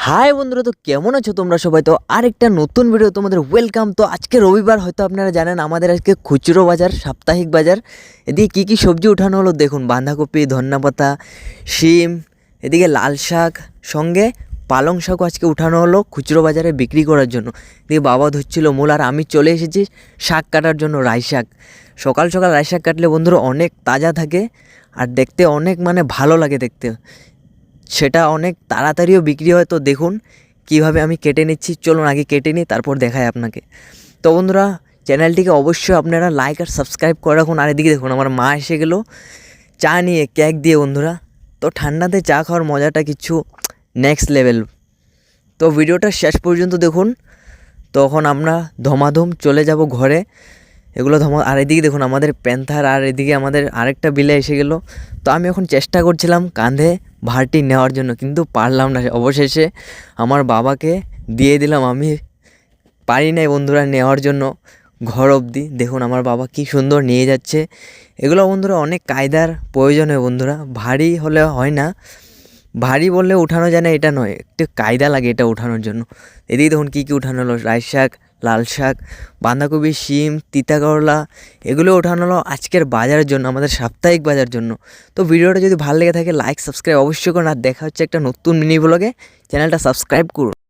High বন্ধুরা, তো কেমন আছো তোমরা সবাই? তো আরেকটা নতুন ভিডিও তোমাদের ওয়েলকাম। তো আজকে রবিবার, হয়তো আপনারা জানেন আমাদের আজকে খুচরো বাজার, সাপ্তাহিক বাজার। এদিকে কী কী সবজি উঠানো হলো দেখুন, বাঁধাকপি, ধন্যাপাতা, শিম, এদিকে লাল শাক, সঙ্গে পালং শাকও আজকে উঠানো হলো খুচরো বাজারে বিক্রি করার জন্য। এদিকে বাবা ধুচ্ছিল মূল, আর আমি চলে এসেছি শাক কাটার জন্য। রাই শাক, সকাল সকাল রাই শাক কাটলে বন্ধুরা অনেক তাজা থাকে আর দেখতে অনেক ভালো লাগে দেখতে, সেটা অনেক তাড়াতাড়িও বিক্রি হয়। তো দেখুন কিভাবে আমি কেটে নিচ্ছি, চলুন আগে কেটে নিই, তারপর দেখাই আপনাকে। তো বন্ধুরা, চ্যানেলটিকে অবশ্যই আপনারা লাইক আর সাবস্ক্রাইব করে রাখুন। আর এদিকে দেখুন আমার মা এসে গেল চা নিয়ে, কেক দিয়ে বন্ধুরা। তো ঠান্ডাতে চা খাওয়ার মজাটা কিছু নেক্সট লেভেল। তো ভিডিওটা শেষ পর্যন্ত দেখুন, তখন আমরা ধমাধম চলে যাব ঘরে। এগুলো আর এদিকে দেখুন আমাদের প্যান্থার, আর এদিকে আমাদের আরেকটা বিলে এসে গেল। তো আমি এখন চেষ্টা করছিলাম কাঁধে ভারটি নেওয়ার জন্য, কিন্তু পারলাম না। অবশেষে আমার বাবাকে দিয়ে দিলাম, আমি পারি নাই বন্ধুরা নেওয়ার জন্য ঘর অবধি। দেখুন আমার বাবা কি সুন্দর নিয়ে যাচ্ছে। এগুলো বন্ধুরা অনেক কায়দার প্রয়োজন হয় বন্ধুরা, ভারী হলে হয় না। ভারী বললে উঠানো যায় না এটা নয়, একটু কায়দা লাগে এটা উঠানোর জন্য। এদিকে দেখুন কী কী উঠানো হলো, রাই শাক, লাল শাক, বাঁধাকপি, শিম, তিতা করলা, এগুলো ওঠানো হলো আজকের বাজারের জন্য, আমাদের সাপ্তাহিক বাজার জন্য। তো ভিডিওটা যদি ভালো লেগে থাকে লাইক সাবস্ক্রাইব অবশ্যই করুন, আর দেখা হচ্ছে একটা নতুন মিনি ব্লগে। চ্যানেলটা সাবস্ক্রাইব করুন।